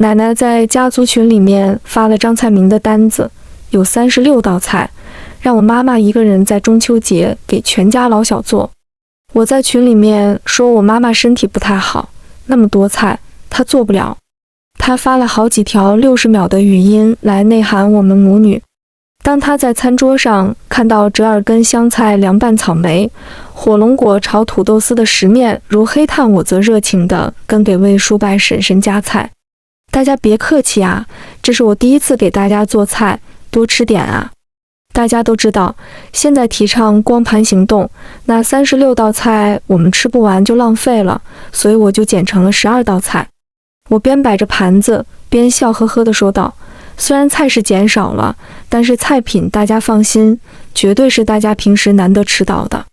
奶奶在家族群里面发了张菜名的单子，有36道菜，让我妈妈一个人在中秋节给全家老小做。我在群里面说我妈妈身体不太好，那么多菜她做不了。她发了好几条60秒的语音来内涵我们母女。当她在餐桌上看到折耳根香菜凉拌草莓、火龙果炒土豆丝的食面如黑炭，我则热情地跟给位叔伯婶婶夹菜。大家别客气啊，这是我第一次给大家做菜，多吃点啊。大家都知道，现在提倡光盘行动，那36道菜我们吃不完就浪费了，所以我就减成了12道菜。我边摆着盘子边笑呵呵地说道，虽然菜是减少了，但是菜品大家放心，绝对是大家平时难得吃到的。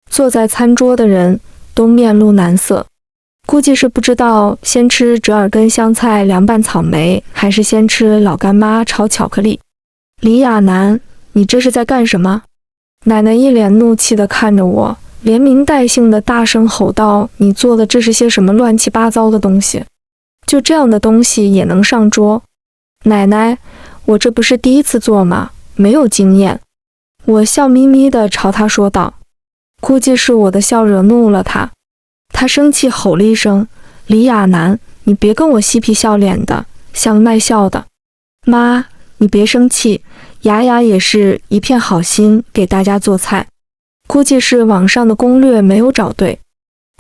坐在餐桌的人都面露难色，估计是不知道先吃折耳根香菜凉拌草莓，还是先吃老干妈炒巧克力。李亚男，你这是在干什么？奶奶一脸怒气地看着我，连名带姓地大声吼道，你做的这是些什么乱七八糟的东西？就这样的东西也能上桌？奶奶，我这不是第一次做吗？没有经验。我笑眯眯地朝他说道。估计是我的笑惹怒了他，他生气吼了一声，李亚男，你别跟我嬉皮笑脸的，像卖笑的。妈，你别生气，雅雅也是一片好心给大家做菜，估计是网上的攻略没有找对。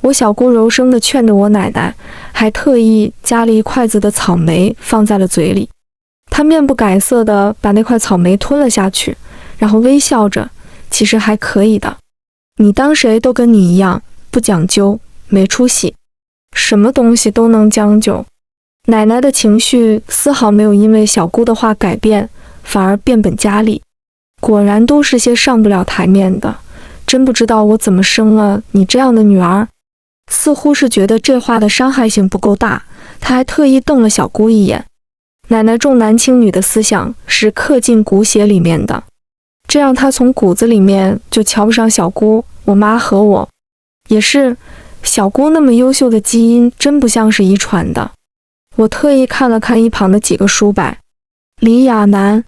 我小姑柔声地劝着我奶奶，还特意夹了一筷子的草莓放在了嘴里。她面不改色地把那块草莓吞了下去，然后微笑着，其实还可以的。你当谁都跟你一样，不讲究，没出息，什么东西都能将就。奶奶的情绪丝毫没有因为小姑的话改变，反而变本加厉。果然都是些上不了台面的，真不知道我怎么生了你这样的女儿。似乎是觉得这话的伤害性不够大，她还特意瞪了小姑一眼。奶奶重男轻女的思想是刻进骨血里面的，这让她从骨子里面就瞧不上小姑、我妈和我。也是，小姑那么优秀的基因真不像是遗传的。我特意看了看一旁的几个叔伯。李亚男，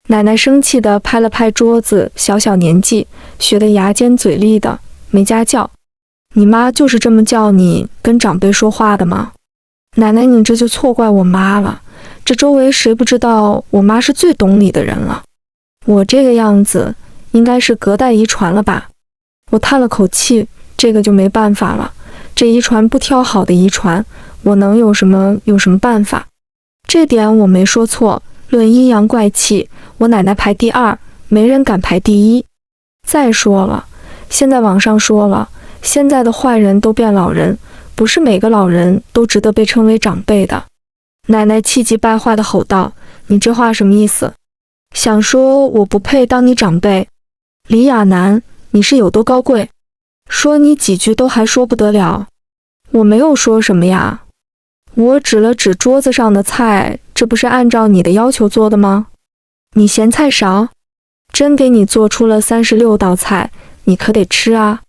奶奶生气地拍了拍桌子，小小年纪学得牙尖嘴利的，没家教。你妈就是这么叫你跟长辈说话的吗？奶奶，你这就错怪我妈了，这周围谁不知道我妈是最懂你的人了？我这个样子应该是隔代遗传了吧？我叹了口气，这个就没办法了，这遗传不挑好的遗传，我能有什么办法？这点我没说错，论阴阳怪气，我奶奶排第2，没人敢排第1。再说了，现在网上说了，现在的坏人都变老人，不是每个老人都值得被称为长辈的。奶奶气急败坏地吼道，你这话什么意思？想说我不配当你长辈？李亚男，你是有多高贵？说你几句都还说不得了。我没有说什么呀，我指了指桌子上的菜，这不是按照你的要求做的吗？你嫌菜少？真给你做出了36道菜，你可得吃啊。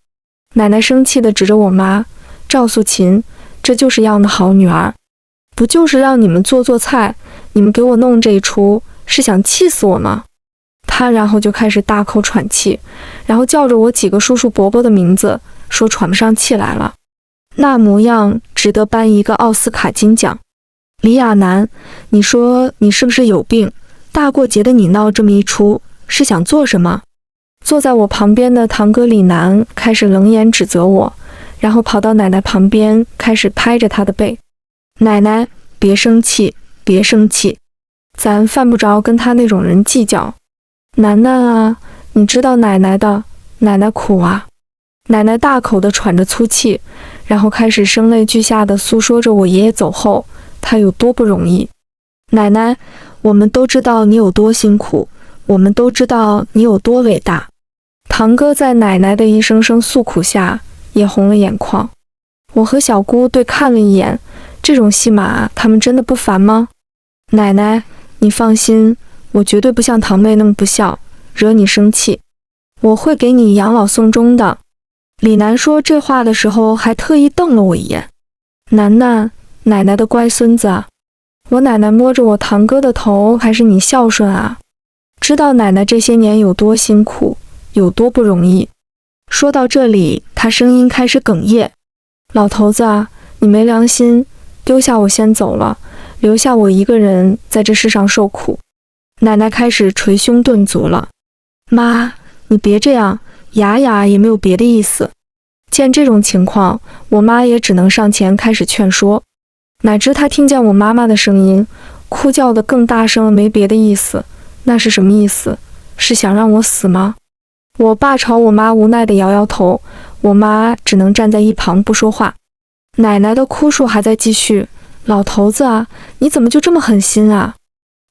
奶奶生气地指着我妈，赵素琴，这就是样的好女儿，不就是让你们做菜，你们给我弄这一出，是想气死我吗？她然后就开始大口喘气，然后叫着我几个叔叔伯伯的名字，说喘不上气来了，那模样值得颁一个奥斯卡金奖。李亚男，你说你是不是有病？大过节的你闹这么一出，是想做什么？坐在我旁边的堂哥李楠开始冷眼指责我，然后跑到奶奶旁边开始拍着她的背。奶奶，别生气，别生气，咱犯不着跟他那种人计较。楠楠啊，你知道奶奶的，奶奶苦啊。奶奶大口地喘着粗气，然后开始声泪俱下地诉说着我爷爷走后他有多不容易。奶奶，我们都知道你有多辛苦，我们都知道你有多伟大。堂哥在奶奶的一声声诉苦下也红了眼眶。我和小姑对看了一眼，这种戏码他们真的不烦吗？奶奶，你放心，我绝对不像堂妹那么不孝，惹你生气。我会给你养老送终的。李楠说这话的时候还特意瞪了我一眼。楠楠，奶奶的乖孙子。我奶奶摸着我堂哥的头，还是你孝顺啊？知道奶奶这些年有多辛苦，有多不容易。说到这里，她声音开始哽咽。老头子啊，你没良心，丢下我先走了，留下我一个人在这世上受苦。奶奶开始捶胸顿足了。妈，你别这样，雅雅也没有别的意思。见这种情况，我妈也只能上前开始劝说。乃至她听见我妈妈的声音，哭叫得更大声了，没别的意思。那是什么意思？是想让我死吗？我爸朝我妈无奈地摇摇头，我妈只能站在一旁不说话。奶奶的哭诉还在继续。老头子啊，你怎么就这么狠心啊？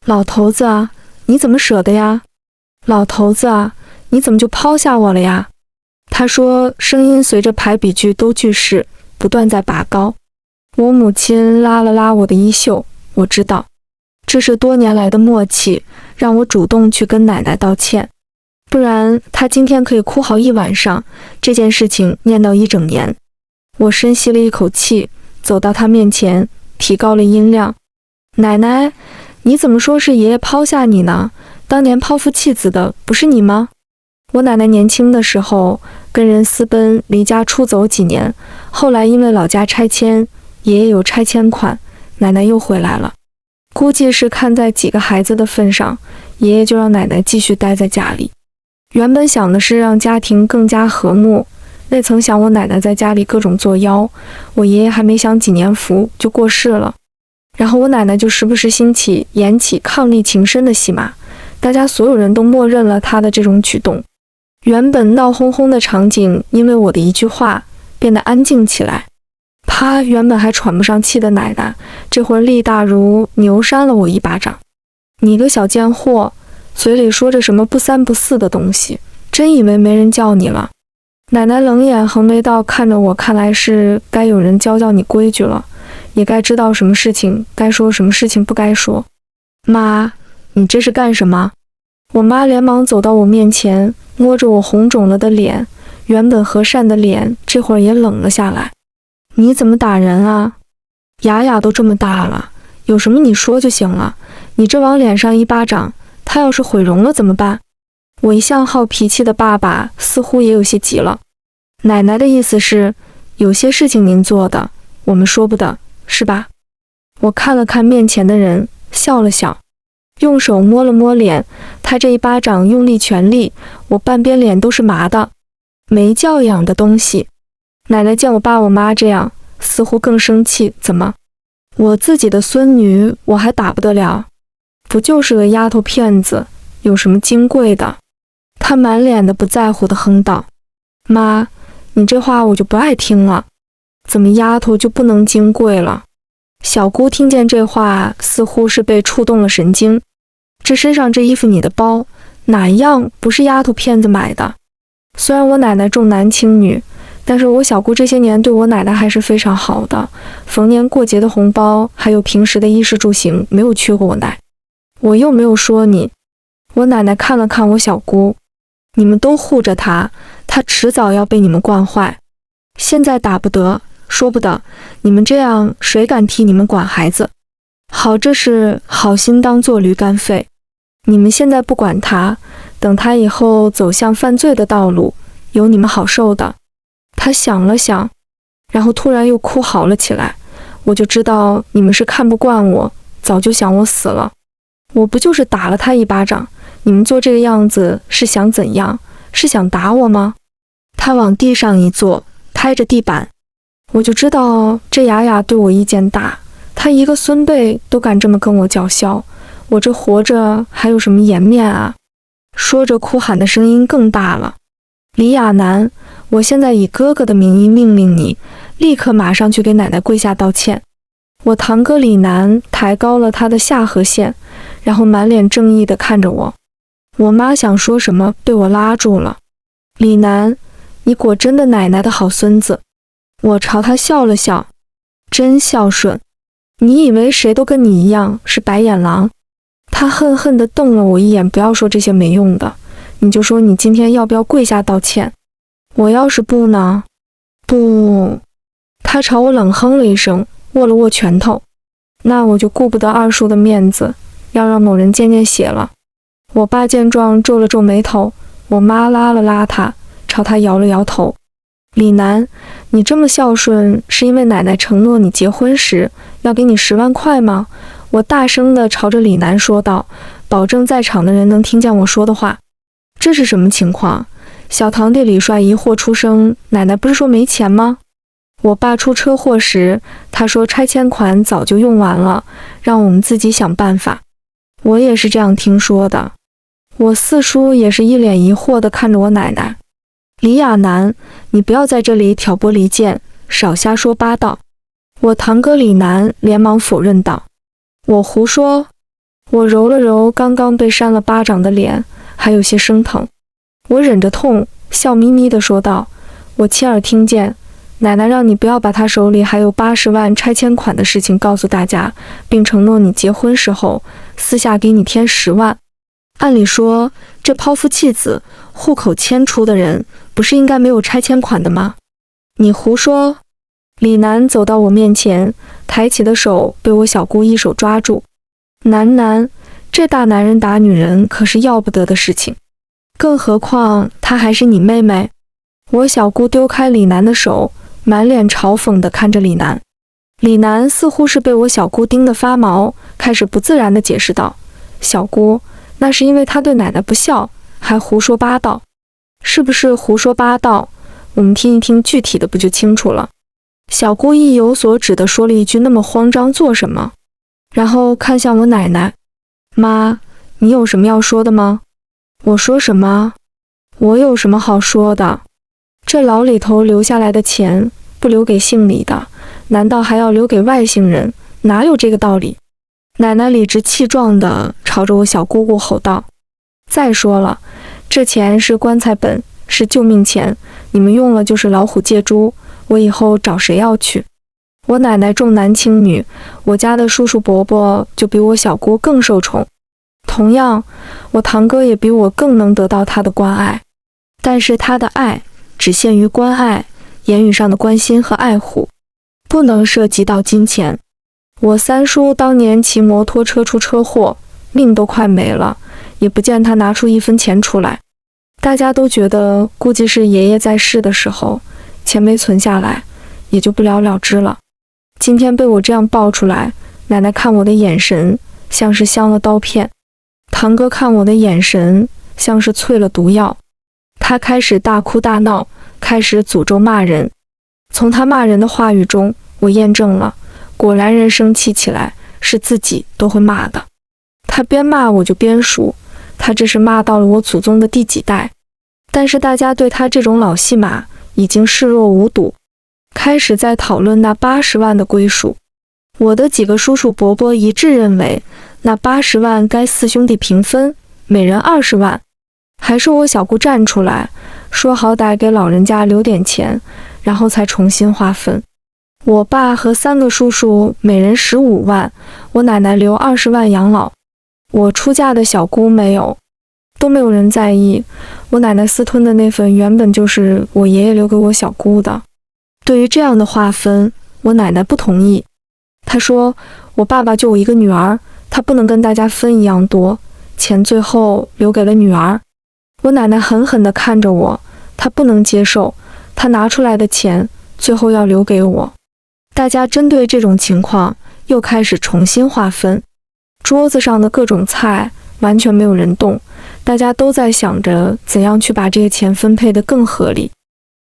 老头子啊，你怎么舍得呀？老头子啊，你怎么就抛下我了呀？他说，声音随着排比句都句式，不断在拔高。我母亲拉了拉我的衣袖，我知道，这是多年来的默契，让我主动去跟奶奶道歉，不然她今天可以哭好一晚上，这件事情念叨一整年。我深吸了一口气，走到她面前，提高了音量：奶奶，你怎么说是爷爷抛下你呢？当年抛夫弃子的不是你吗？我奶奶年轻的时候跟人私奔，离家出走几年，后来因为老家拆迁，爷爷有拆迁款，奶奶又回来了。估计是看在几个孩子的份上，爷爷就让奶奶继续待在家里。原本想的是让家庭更加和睦，那曾想我奶奶在家里各种作妖，我爷爷还没享几年福就过世了。然后我奶奶就时不时演起伉俪情深的戏码，大家所有人都默认了她的这种举动。原本闹哄哄的场景，因为我的一句话变得安静起来。啪，原本还喘不上气的奶奶，这会儿力大如牛扇了我一巴掌。你个小贱货，嘴里说着什么不三不四的东西，真以为没人叫你了？奶奶冷眼横眉道看着我，看来是该有人教你规矩了，也该知道什么事情该说，什么事情不该说。妈，你这是干什么？我妈连忙走到我面前，摸着我红肿了的脸，原本和善的脸这会儿也冷了下来。你怎么打人啊？雅雅都这么大了，有什么你说就行了，你这往脸上一巴掌，她要是毁容了怎么办？我一向好脾气的爸爸似乎也有些急了。奶奶的意思是，有些事情您做的，我们说不得，是吧？我看了看面前的人，笑了笑，用手摸了摸脸，他这一巴掌用力全力，我半边脸都是麻的。没教养的东西！奶奶见我爸我妈这样，似乎更生气。怎么，我自己的孙女我还打不得了？不就是个丫头片子，有什么金贵的？她满脸的不在乎的哼道：妈，你这话我就不爱听了。怎么丫头就不能金贵了？小姑听见这话，似乎是被触动了神经。这身上这衣服你的包，哪一样不是丫头片子买的？虽然我奶奶重男轻女，但是我小姑这些年对我奶奶还是非常好的，逢年过节的红包，还有平时的衣食住行，没有缺过我奶。我又没有说你。我奶奶看了看我小姑，你们都护着她，她迟早要被你们惯坏。现在打不得，说不得，你们这样谁敢替你们管孩子？好，这是好心当做驴肝肺。你们现在不管她，等她以后走向犯罪的道路，有你们好受的。她想了想，然后突然又哭嚎了起来。我就知道你们是看不惯我，早就想我死了。我不就是打了她一巴掌，你们做这个样子是想怎样？是想打我吗？她往地上一坐，拍着地板。我就知道这雅雅对我意见大，她一个孙辈都敢这么跟我叫嚣，我这活着还有什么颜面啊？说着哭喊的声音更大了。李亚男，我现在以哥哥的名义命令你，立刻马上去给奶奶跪下道歉。我堂哥李楠抬高了他的下颌线，然后满脸正义地看着我。我妈想说什么，被我拉住了。李楠，你果真的奶奶的好孙子。我朝他笑了笑，真孝顺。你以为谁都跟你一样是白眼狼？他恨恨地瞪了我一眼，不要说这些没用的，你就说你今天要不要跪下道歉？我要是不呢？不。他朝我冷哼了一声，握了握拳头。那我就顾不得二叔的面子，要让某人见见血了。我爸见状皱了皱眉头，我妈拉了拉他，朝他摇了摇头。李楠，你这么孝顺，是因为奶奶承诺你结婚时要给你10万块吗？我大声地朝着李楠说道，保证在场的人能听见我说的话。这是什么情况？小堂弟李帅疑惑出声，奶奶不是说没钱吗？我爸出车祸时，他说拆迁款早就用完了，让我们自己想办法。我也是这样听说的。我四叔也是一脸疑惑地看着我奶奶。李亚楠，你不要在这里挑拨离间，少瞎说八道。我堂哥李楠连忙否认道。我胡说。我揉了揉刚刚被扇了巴掌的脸，还有些生疼。我忍着痛，笑眯眯地说道，我亲耳听见奶奶让你不要把她手里还有80万拆迁款的事情告诉大家，并承诺你结婚时候私下给你添10万。按理说，这抛夫弃子、户口迁出的人，不是应该没有拆迁款的吗？你胡说！李楠走到我面前，抬起的手被我小姑一手抓住。楠，这大男人打女人可是要不得的事情，更何况她还是你妹妹。我小姑丢开李楠的手，满脸嘲讽地看着李楠。李楠似乎是被我小姑盯得发毛，开始不自然地解释道，小姑，那是因为他对奶奶不孝，还胡说八道。是不是胡说八道？我们听一听具体的不就清楚了。小姑意有所指地说了一句，那么慌张做什么？然后看向我奶奶，妈，你有什么要说的吗？我说什么？我有什么好说的？这老里头留下来的钱不留给姓李的，难道还要留给外姓人？哪有这个道理？奶奶理直气壮地朝着我小姑姑吼道，再说了，这钱是棺材本，是救命钱，你们用了就是老虎借猪，我以后找谁要去？我奶奶重男轻女，我家的叔叔伯伯就比我小姑更受宠。同样，我堂哥也比我更能得到他的关爱，但是他的爱只限于关爱，言语上的关心和爱护，不能涉及到金钱。我三叔当年骑摩托车出车祸，命都快没了，也不见他拿出1分钱出来。大家都觉得估计是爷爷在世的时候钱没存下来，也就不了了之了。今天被我这样爆出来，奶奶看我的眼神像是镶了刀片，堂哥看我的眼神像是淬了毒药。他开始大哭大闹，开始诅咒骂人。从他骂人的话语中，我验证了，果然人生气起来是自己都会骂的。他边骂我就边数，他这是骂到了我祖宗的第几代。但是大家对他这种老戏码已经视若无睹，开始在讨论那80万的归属。我的几个叔叔伯伯一致认为，那80万该4兄弟平分，每人20万。还是我小姑站出来说，好歹给老人家留点钱，然后才重新划分。我爸和3个叔叔每人15万，我奶奶留20万养老。我出嫁的小姑没有，都没有人在意。我奶奶私吞的那份原本就是我爷爷留给我小姑的。对于这样的划分，我奶奶不同意。她说，我爸爸就我一个女儿，他不能跟大家分一样多，钱最后留给了女儿。我奶奶狠狠地看着我，她不能接受，她拿出来的钱最后要留给我。大家针对这种情况又开始重新划分。桌子上的各种菜完全没有人动，大家都在想着怎样去把这些钱分配得更合理。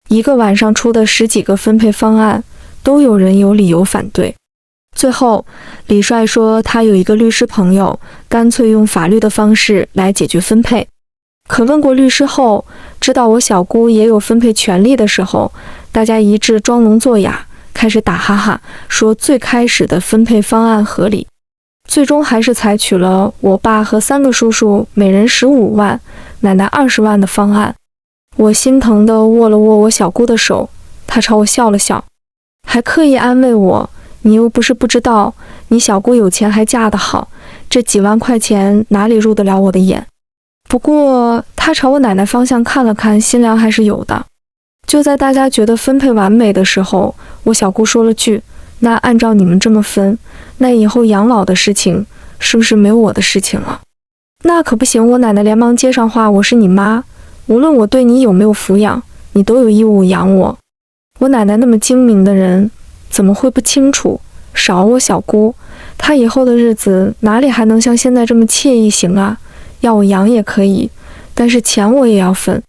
一个晚上出的10几个分配方案，都有人有理由反对。最后，李帅说他有一个律师朋友，干脆用法律的方式来解决分配。可问过律师后，知道我小姑也有分配权利的时候，大家一致装聋作哑，开始打哈哈，说最开始的分配方案合理。最终还是采取了我爸和3个叔叔每人15万，奶奶20万的方案。我心疼地握了握我小姑的手，她朝我笑了笑，还刻意安慰我，你又不是不知道，你小姑有钱还嫁得好，这几万块钱哪里入得了我的眼。不过她朝我奶奶方向看了看，心凉还是有的。就在大家觉得分配完美的时候，我小姑说了句，那按照你们这么分，那以后养老的事情是不是没有我的事情了？那可不行！我奶奶连忙接上话，我是你妈，无论我对你有没有抚养，你都有义务养我。我奶奶那么精明的人，怎么会不清楚？少我小姑，她以后的日子哪里还能像现在这么惬意行啊？要我养也可以，但是钱我也要分。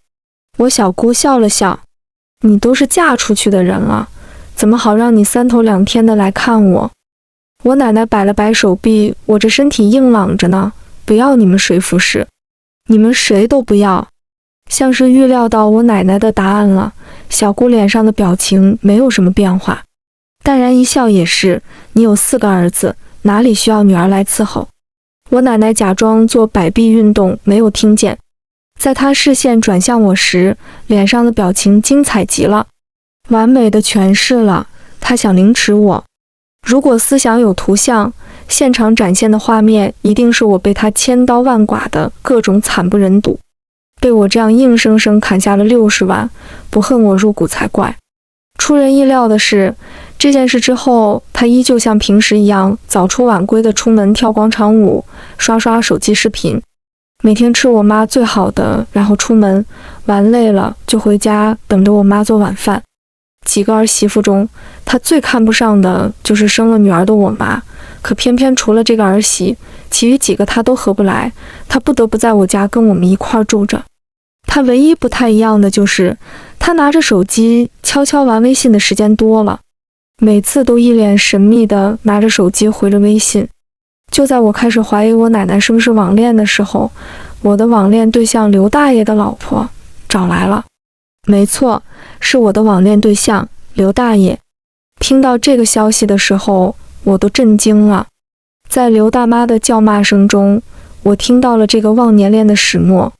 我小姑笑了笑，你都是嫁出去的人了，怎么好让你3头2天的来看我？我奶奶摆了摆手臂，我这身体硬朗着呢，不要你们谁服侍，你们谁都不要。像是预料到我奶奶的答案了，小姑脸上的表情没有什么变化，淡然一笑，也是，你有4个儿子，哪里需要女儿来伺候？我奶奶假装做摆臂运动，没有听见。在她视线转向我时，脸上的表情精彩极了，完美的诠释了她想凌迟我。如果思想有图像，现场展现的画面一定是我被她千刀万剐的各种惨不忍睹，被我这样硬生生砍下了60万，不恨我入骨才怪。出人意料的是，这件事之后，她依旧像平时一样早出晚归的出门跳广场舞，刷刷手机视频，每天吃我妈最好的，然后出门玩累了就回家等着我妈做晚饭。几个儿媳妇中，她最看不上的就是生了女儿的我妈，可偏偏除了这个儿媳，其余几个她都合不来，她不得不在我家跟我们一块儿住着。她唯一不太一样的就是，她拿着手机悄悄玩微信的时间多了，每次都一脸神秘地拿着手机回着微信。就在我开始怀疑我奶奶是不是网恋的时候，我的网恋对象刘大爷的老婆找来了。没错，是我的网恋对象刘大爷。听到这个消息的时候，我都震惊了。在刘大妈的叫骂声中，我听到了这个忘年恋的始末。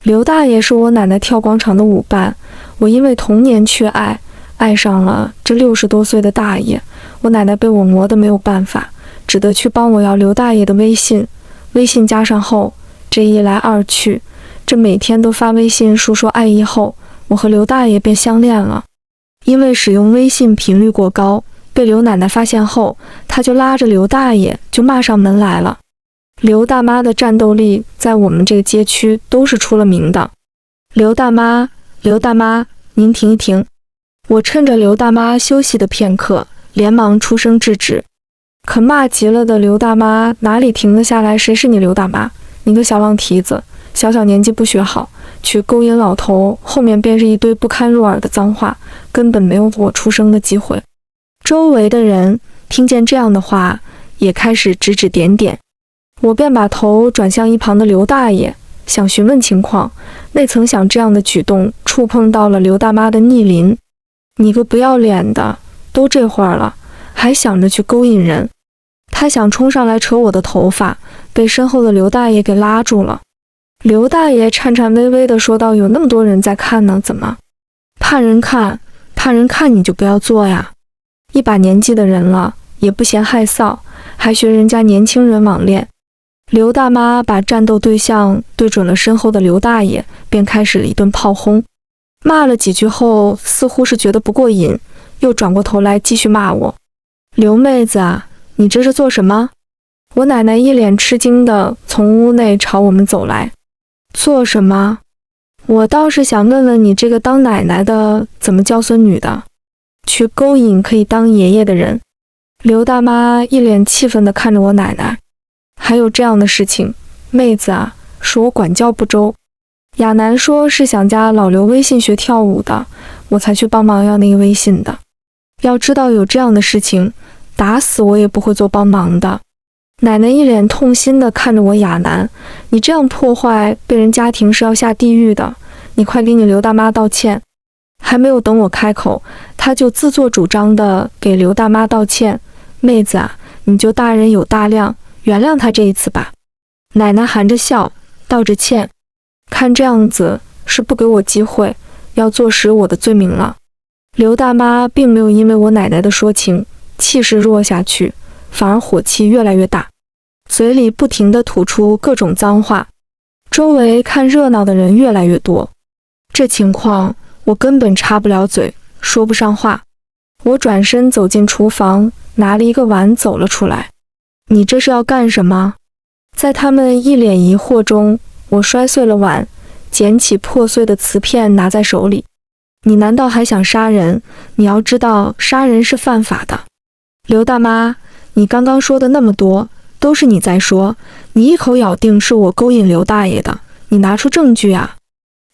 刘大爷是我奶奶跳广场的舞伴，我因为童年缺爱，爱上了这60多岁的大爷。我奶奶被我磨得没有办法，只得去帮我要刘大爷的微信。微信加上后，这一来二去，这每天都发微信述说爱意后，我和刘大爷便相恋了。因为使用微信频率过高，被刘奶奶发现后，她就拉着刘大爷就骂上门来了。刘大妈的战斗力在我们这个街区都是出了名的。刘大妈，您停一停！我趁着刘大妈休息的片刻，连忙出声制止。可骂急了的刘大妈哪里停得下来？谁是你刘大妈？你个小浪蹄子，小年纪不学好，去勾引老头，后面便是一堆不堪入耳的脏话，根本没有我出声的机会。周围的人听见这样的话，也开始指指点点。我便把头转向一旁的刘大爷，想询问情况，未曾想这样的举动触碰到了刘大妈的逆鳞。你个不要脸的，都这会儿了，还想着去勾引人。他想冲上来扯我的头发，被身后的刘大爷给拉住了。刘大爷颤颤巍巍地说道，有那么多人在看呢，怎么怕人看你就不要做呀。一把年纪的人了，也不嫌害臊，还学人家年轻人网恋。刘大妈把战斗对象对准了身后的刘大爷，便开始了一顿炮轰。骂了几句后，似乎是觉得不过瘾，又转过头来继续骂我。刘妹子啊，你这是做什么？我奶奶一脸吃惊地从屋内朝我们走来。做什么？我倒是想问问你这个当奶奶的怎么教孙女的，去勾引可以当爷爷的人。刘大妈一脸气愤地看着我奶奶。还有这样的事情？妹子啊，是我管教不周。亚楠说是想加老刘微信学跳舞的，我才去帮忙要那个微信的。要知道有这样的事情，打死我也不会做帮忙的。奶奶一脸痛心地看着我，亚楠，你这样破坏被人家庭是要下地狱的，你快给你刘大妈道歉。还没有等我开口，她就自作主张地给刘大妈道歉。妹子啊，你就大人有大量，原谅她这一次吧。奶奶含着笑道着歉，看这样子是不给我机会，要坐实我的罪名了。刘大妈并没有因为我奶奶的说情气势弱下去，反而火气越来越大，嘴里不停地吐出各种脏话。周围看热闹的人越来越多，这情况我根本插不了嘴，说不上话。我转身走进厨房，拿了一个碗走了出来。你这是要干什么？在他们一脸疑惑中，我摔碎了碗，捡起破碎的瓷片拿在手里。你难道还想杀人？你要知道，杀人是犯法的。刘大妈，你刚刚说的那么多，都是你在说，你一口咬定是我勾引刘大爷的，你拿出证据啊！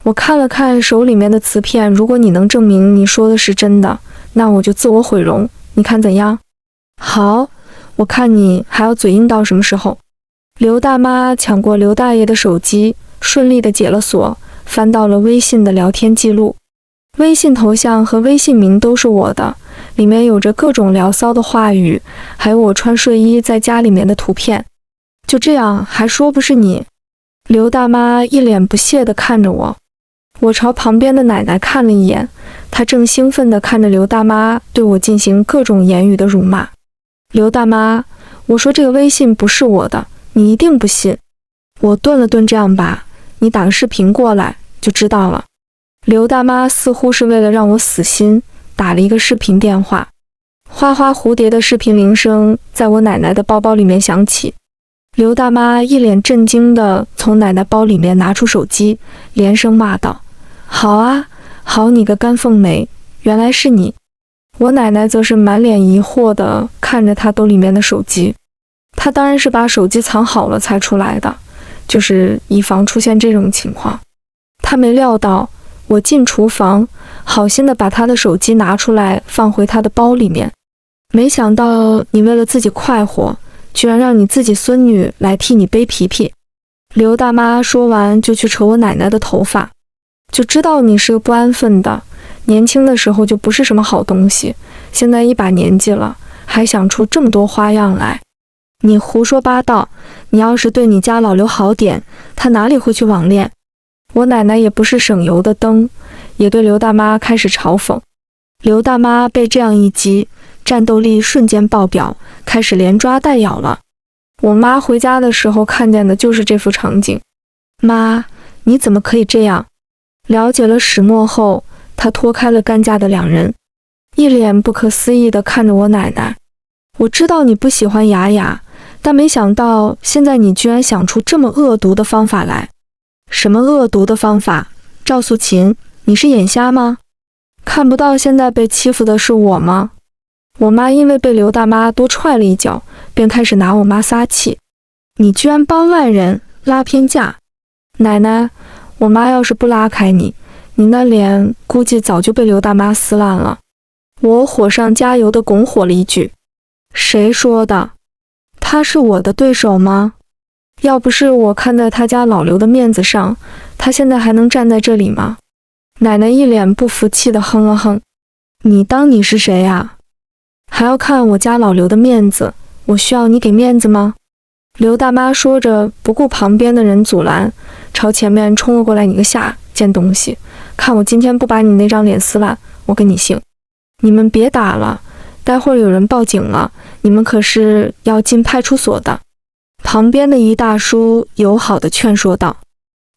我看了看手里面的瓷片，如果你能证明你说的是真的，那我就自我毁容，你看怎样？好，我看你还要嘴硬到什么时候？刘大妈抢过刘大爷的手机，顺利地解了锁，翻到了微信的聊天记录。微信头像和微信名都是我的，里面有着各种聊骚的话语，还有我穿睡衣在家里面的图片。就这样还说不是你？刘大妈一脸不屑地看着我。我朝旁边的奶奶看了一眼，她正兴奋地看着刘大妈对我进行各种言语的辱骂。刘大妈，我说这个微信不是我的，你一定不信。我顿了顿，这样吧，你打个视频过来就知道了。刘大妈似乎是为了让我死心，打了一个视频电话。花花蝴蝶的视频铃声在我奶奶的包包里面响起。刘大妈一脸震惊地从奶奶包里面拿出手机，连声骂道：好啊，好你个干凤梅，原来是你。我奶奶则是满脸疑惑地看着她兜里面的手机。她当然是把手机藏好了才出来的，就是以防出现这种情况。她没料到我进厨房，好心的把她的手机拿出来放回她的包里面。没想到你为了自己快活，居然让你自己孙女来替你背皮皮。刘大妈说完就去扯我奶奶的头发，就知道你是个不安分的，年轻的时候就不是什么好东西，现在一把年纪了，还想出这么多花样来。你胡说八道，你要是对你家老刘好点，他哪里会去网恋？我奶奶也不是省油的灯，也对刘大妈开始嘲讽。刘大妈被这样一击，战斗力瞬间爆表，开始连抓带咬了。我妈回家的时候看见的就是这幅场景。妈，你怎么可以这样？了解了始末后，她拖开了干架的两人，一脸不可思议地看着我奶奶。我知道你不喜欢雅雅，但没想到现在你居然想出这么恶毒的方法来。什么恶毒的方法？赵素琴，你是眼瞎吗？看不到现在被欺负的是我吗？我妈因为被刘大妈多踹了一脚，便开始拿我妈撒气。你居然帮外人拉偏架！奶奶，我妈要是不拉开你，你那脸估计早就被刘大妈撕烂了。我火上加油地拱火了一句。谁说的？他是我的对手吗？要不是我看在他家老刘的面子上，他现在还能站在这里吗？奶奶一脸不服气地哼了哼。你当你是谁呀？还要看我家老刘的面子，我需要你给面子吗？刘大妈说着，不顾旁边的人阻拦，朝前面冲了过来。你个下贱东西，看我今天不把你那张脸撕烂，我跟你姓。你们别打了，待会儿有人报警了，你们可是要进派出所的。旁边的一大叔友好地劝说道：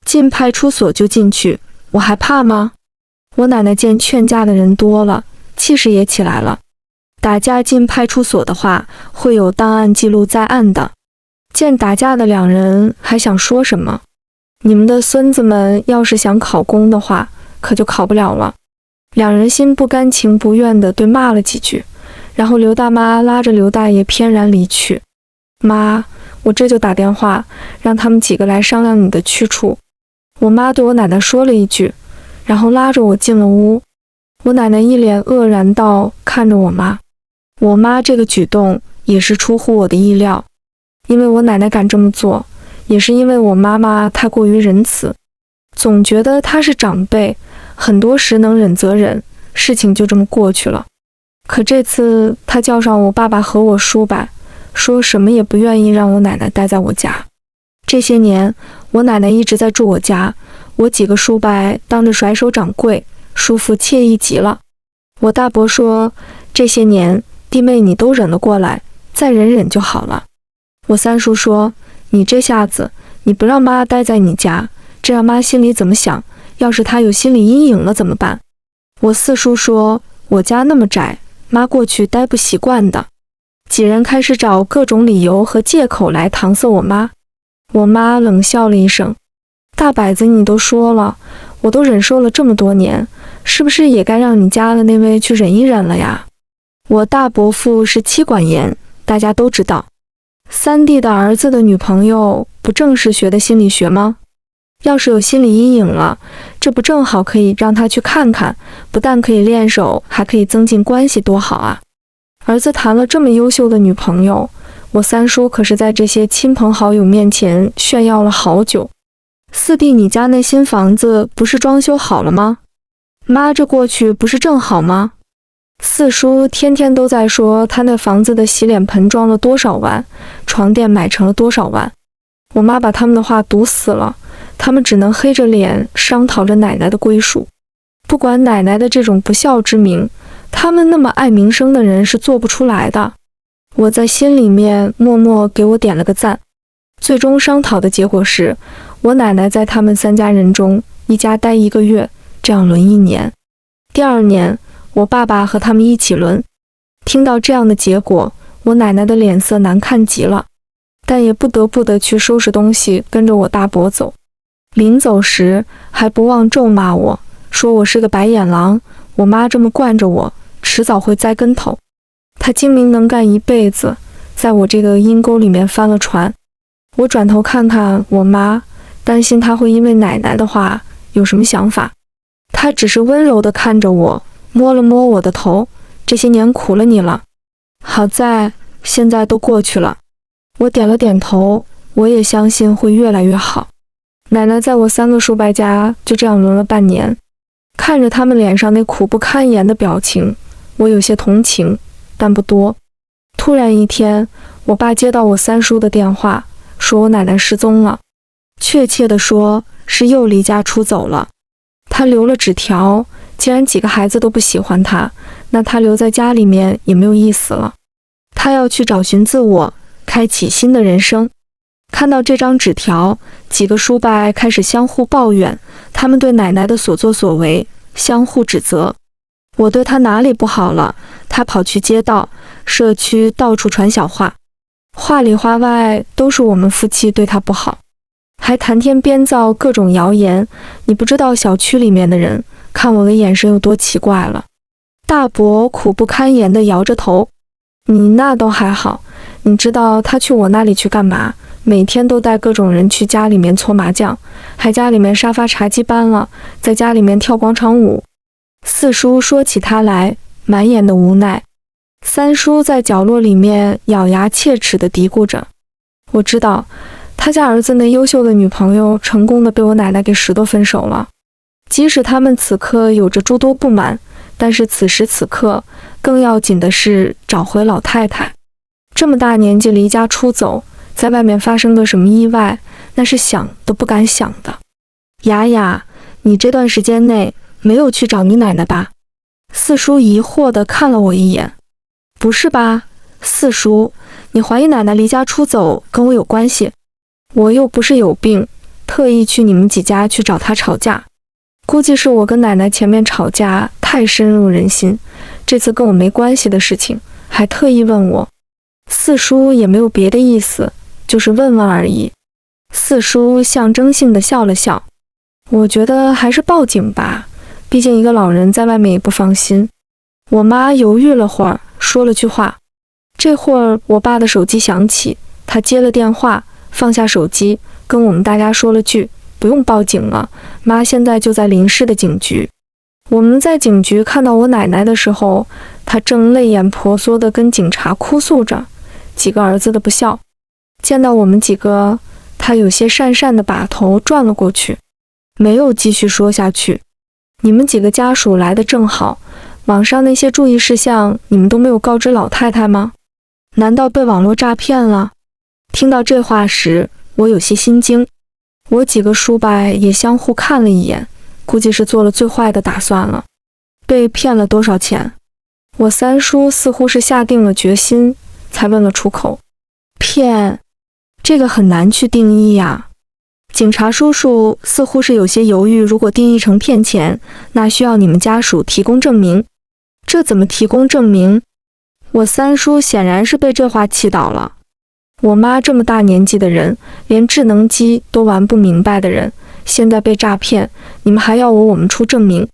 进派出所就进去，我还怕吗？我奶奶见劝架的人多了，气势也起来了。打架进派出所的话，会有档案记录在案的。见打架的两人还想说什么？你们的孙子们要是想考公的话，可就考不了了。两人心不甘情不愿地对骂了几句，然后刘大妈拉着刘大爷翩然离去。妈，我这就打电话让他们几个来商量你的去处。我妈对我奶奶说了一句，然后拉着我进了屋。我奶奶一脸愕然道看着我妈。我妈这个举动也是出乎我的意料，因为我奶奶敢这么做，也是因为我妈妈太过于仁慈，总觉得她是长辈，很多时能忍则忍，事情就这么过去了。可这次她叫上我爸爸和我叔伯，说什么也不愿意让我奶奶待在我家。这些年我奶奶一直在住我家，我几个叔伯当着甩手掌柜，叔父惬意极了。我大伯说，这些年弟妹你都忍了过来，再忍忍就好了。我三叔说，你这下子你不让妈待在你家，这让妈心里怎么想？要是她有心理阴影了怎么办？我四叔说，我家那么窄，妈过去待不习惯的。几人开始找各种理由和借口来搪塞我妈。我妈冷笑了一声：“大摆子，你都说了，我都忍受了这么多年，是不是也该让你家的那位去忍一忍了呀？”我大伯父是妻管严，大家都知道。三弟的儿子的女朋友不正是学的心理学吗？要是有心理阴影了，这不正好可以让他去看看，不但可以练手，还可以增进关系，多好啊！儿子谈了这么优秀的女朋友，我三叔可是在这些亲朋好友面前炫耀了好久。四弟，你家那新房子不是装修好了吗？妈，这过去不是正好吗？四叔天天都在说他那房子的洗脸盆装了多少万，床垫买成了多少万。我妈把他们的话堵死了，他们只能黑着脸商讨着奶奶的归属。不管奶奶的这种不孝之名，他们那么爱名声的人是做不出来的。我在心里面默默给我点了个赞。最终商讨的结果是，我奶奶在他们三家人中一家待1个月，这样轮1年。第2年，我爸爸和他们一起轮。听到这样的结果，我奶奶的脸色难看极了，但也不得不的去收拾东西，跟着我大伯走。临走时还不忘咒骂我，说我是个白眼狼，我妈这么惯着我，迟早会栽跟头。她精明能干一辈子，在我这个阴沟里面翻了船。我转头看看我妈，担心她会因为奶奶的话有什么想法。她只是温柔地看着我，摸了摸我的头，这些年苦了你了，好在现在都过去了。我点了点头，我也相信会越来越好。奶奶在我3个叔伯家就这样轮了半年，看着他们脸上那苦不堪言的表情，我有些同情，但不多。突然一天，我爸接到我三叔的电话，说我奶奶失踪了，确切地说是又离家出走了。他留了纸条，既然几个孩子都不喜欢他，那他留在家里面也没有意思了。他要去找寻自我，开启新的人生。看到这张纸条，几个叔伯开始相互抱怨，他们对奶奶的所作所为相互指责。我对他哪里不好了？他跑去街道、社区到处传小话，话里话外都是我们夫妻对他不好，还谈天编造各种谣言。你不知道小区里面的人看我的眼神有多奇怪了。大伯苦不堪言地摇着头，你那都还好，你知道他去我那里去干嘛？每天都带各种人去家里面搓麻将，还家里面沙发茶几搬了，在家里面跳广场舞。四叔说起他来，满眼的无奈。三叔在角落里面咬牙切齿地嘀咕着，我知道他家儿子那优秀的女朋友成功地被我奶奶给拾掇分手了。即使他们此刻有着诸多不满，但是此时此刻更要紧的是找回老太太。这么大年纪离家出走，在外面发生个什么意外，那是想都不敢想的。雅雅，你这段时间内没有去找你奶奶吧？四叔疑惑地看了我一眼。不是吧，四叔，你怀疑奶奶离家出走跟我有关系？我又不是有病，特意去你们几家去找她吵架。估计是我跟奶奶前面吵架太深入人心，这次跟我没关系的事情还特意问我。四叔也没有别的意思，就是问问而已。四叔象征性地笑了笑，我觉得还是报警吧，毕竟一个老人在外面也不放心。我妈犹豫了会儿，说了句话。这会儿我爸的手机响起，他接了电话，放下手机，跟我们大家说了句，不用报警了，妈现在就在邻市的警局。我们在警局看到我奶奶的时候，她正泪眼婆娑地跟警察哭诉着几个儿子的不孝。见到我们几个，她有些讪讪地把头转了过去，没有继续说下去。你们几个家属来得正好，网上那些注意事项你们都没有告知老太太吗？难道被网络诈骗了？听到这话时，我有些心惊。我几个叔伯也相互看了一眼，估计是做了最坏的打算了。被骗了多少钱？我三叔似乎是下定了决心，才问了出口。骗，这个很难去定义呀。警察叔叔似乎是有些犹豫，如果定义成骗钱，那需要你们家属提供证明。这怎么提供证明？我三叔显然是被这话气倒了。我妈这么大年纪的人，连智能机都玩不明白的人，现在被诈骗，你们还要我们出证明？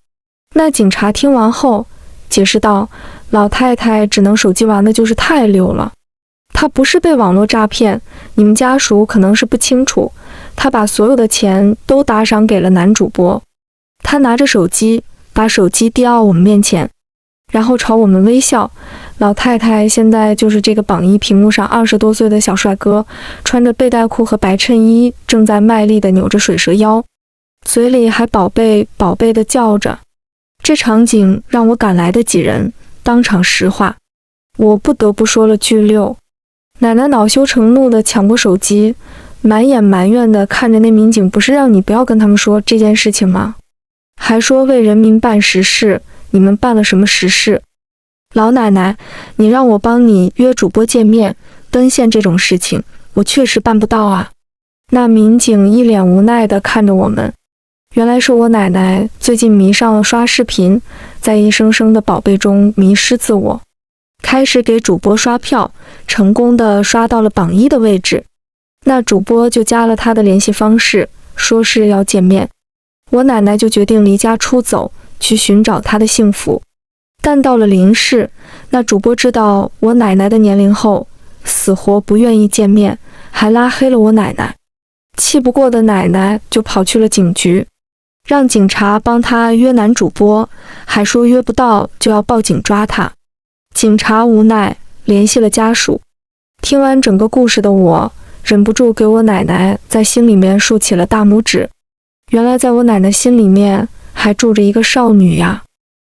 那警察听完后解释道，老太太只能手机玩的就是太溜了，她不是被网络诈骗，你们家属可能是不清楚，她把所有的钱都打赏给了男主播。她拿着手机，把手机递到我们面前，然后朝我们微笑。老太太现在就是这个榜一屏幕上20多岁的小帅哥，穿着背带裤和白衬衣，正在卖力地扭着水蛇腰，嘴里还宝贝宝贝地叫着。这场景让我赶来的几人当场石化，我不得不说了句溜。奶奶恼羞成怒地抢过手机，满眼埋怨地看着那民警，不是让你不要跟他们说这件事情吗？还说为人民办实事，你们办了什么实事？老奶奶，你让我帮你约主播见面奔现这种事情，我确实办不到啊。那民警一脸无奈地看着我们，原来是我奶奶最近迷上了刷视频，在一声声的宝贝中迷失自我，开始给主播刷票，成功地刷到了榜一的位置。那主播就加了他的联系方式，说是要见面。我奶奶就决定离家出走，去寻找她的幸福。但到了临市，那主播知道我奶奶的年龄后，死活不愿意见面，还拉黑了我奶奶。气不过的奶奶就跑去了警局，让警察帮她约男主播，还说约不到就要报警抓他。警察无奈联系了家属。听完整个故事的我，忍不住给我奶奶在心里面竖起了大拇指。原来在我奶奶心里面还住着一个少女呀。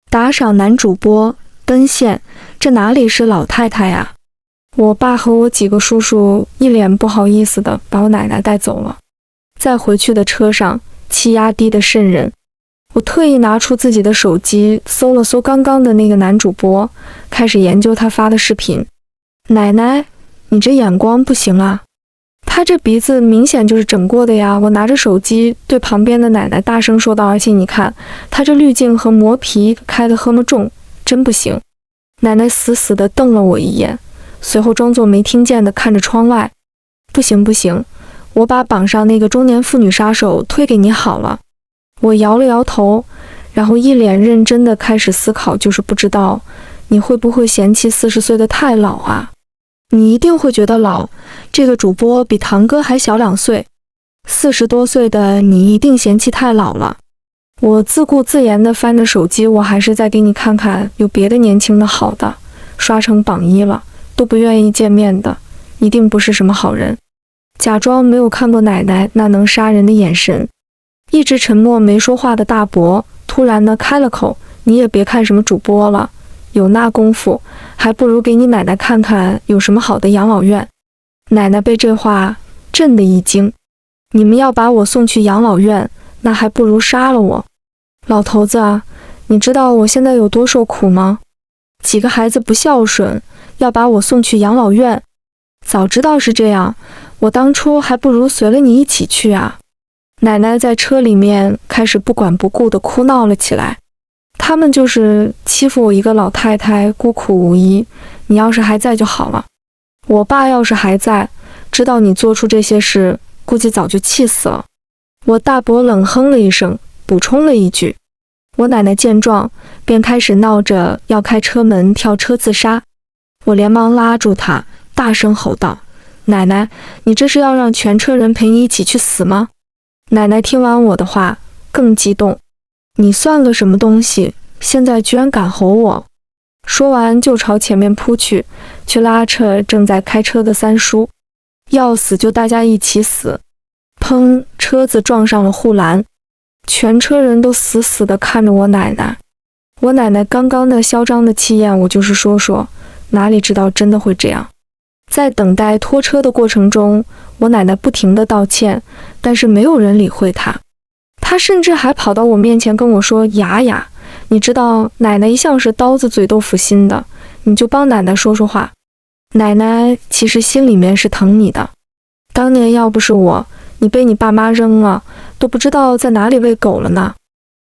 打赏男主播奔现，这哪里是老太太呀？我爸和我几个叔叔一脸不好意思的把我奶奶带走了。在回去的车上，气压低得瘆人。我特意拿出自己的手机搜了搜刚刚的那个男主播，开始研究他发的视频。奶奶，你这眼光不行啊，他这鼻子明显就是整过的呀。我拿着手机对旁边的奶奶大声说道，而且你看他这滤镜和磨皮开得呵么重，真不行。奶奶死死地瞪了我一眼，随后装作没听见地看着窗外。不行不行，我把榜上那个中年妇女杀手推给你好了。我摇了摇头，然后一脸认真地开始思考，就是不知道你会不会嫌弃40岁的太老啊？你一定会觉得老，这个主播比堂哥还小2岁，40多岁的你一定嫌弃太老了。我自顾自言地翻着手机，我还是再给你看看有别的年轻的好的，刷成榜一了，都不愿意见面的，一定不是什么好人。假装没有看过奶奶那能杀人的眼神。一直沉默没说话的大伯突然呢开了口，你也别看什么主播了，有那功夫还不如给你奶奶看看有什么好的养老院。奶奶被这话震得一惊，你们要把我送去养老院，那还不如杀了我。老头子啊，你知道我现在有多受苦吗？几个孩子不孝顺，要把我送去养老院，早知道是这样，我当初还不如随了你一起去啊。奶奶在车里面开始不管不顾地哭闹了起来。他们就是欺负我一个老太太，孤苦无依，你要是还在就好了。我爸要是还在，知道你做出这些事，估计早就气死了。我大伯冷哼了一声，补充了一句。我奶奶见状，便开始闹着要开车门跳车自杀。我连忙拉住她，大声吼道，奶奶，你这是要让全车人陪你一起去死吗？奶奶听完我的话更激动，你算个什么东西，现在居然敢吼我。说完就朝前面扑去，去拉扯正在开车的三叔。要死就大家一起死。砰，车子撞上了护栏，全车人都死死地看着我奶奶。我奶奶刚刚的嚣张的气焰，我就是说，哪里知道真的会这样。在等待拖车的过程中，我奶奶不停地道歉，但是没有人理会她。她甚至还跑到我面前跟我说，雅雅，你知道奶奶一向是刀子嘴豆腐心的，你就帮奶奶说说话。奶奶其实心里面是疼你的，当年要不是我，你被你爸妈扔了，都不知道在哪里喂狗了呢。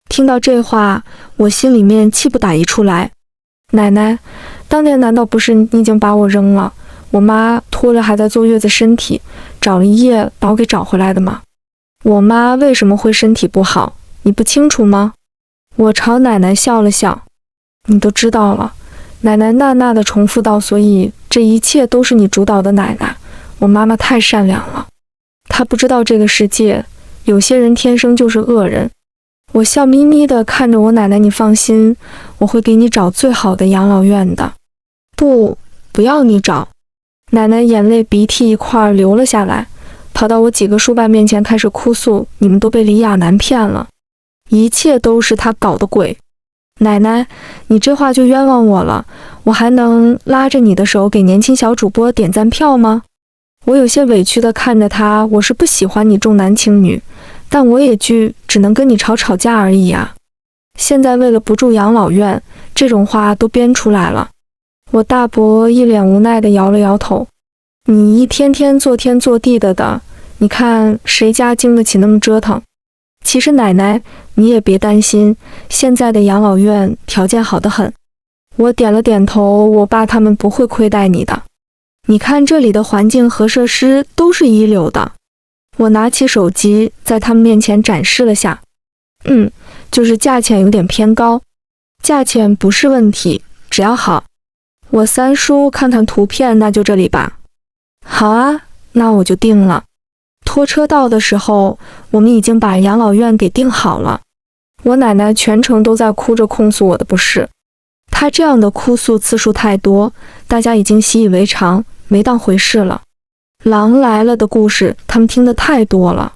听到这话，我心里面气不打一处来。奶奶，当年难道不是你已经把我扔了？我妈拖着还在坐月子身体，找了一夜把我给找回来的吗？我妈为什么会身体不好？你不清楚吗？我朝奶奶笑了笑。你都知道了。奶奶呐呐地重复道，所以这一切都是你主导的，奶奶。我妈妈太善良了，她不知道这个世界有些人天生就是恶人。我笑眯眯地看着我奶奶，你放心，我会给你找最好的养老院的。不要你找。奶奶眼泪鼻涕一块流了下来，跑到我几个叔伯面前开始哭诉，你们都被李亚男骗了，一切都是他搞的鬼。奶奶，你这话就冤枉我了，我还能拉着你的手给年轻小主播点赞票吗？我有些委屈地看着他，我是不喜欢你重男轻女，但我也只能跟你吵架而已啊。现在为了不住养老院，这种话都编出来了。我大伯一脸无奈地摇了摇头，你一天天做天做地的，你看谁家经得起那么折腾？其实奶奶，你也别担心，现在的养老院条件好得很。我点了点头，我爸他们不会亏待你的。你看这里的环境和设施都是一流的。我拿起手机在他们面前展示了下。就是价钱有点偏高。价钱不是问题，只要好。我三叔看看图片，那就这里吧。好啊，那我就定了。拖车到的时候，我们已经把养老院给订好了。我奶奶全程都在哭着控诉我的不是，她这样的哭诉次数太多，大家已经习以为常，没当回事了。狼来了的故事，他们听得太多了。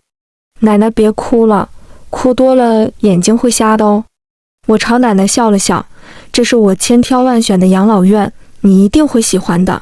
奶奶别哭了，哭多了眼睛会瞎的哦。我朝奶奶笑了笑，这是我千挑万选的养老院，你一定会喜欢的。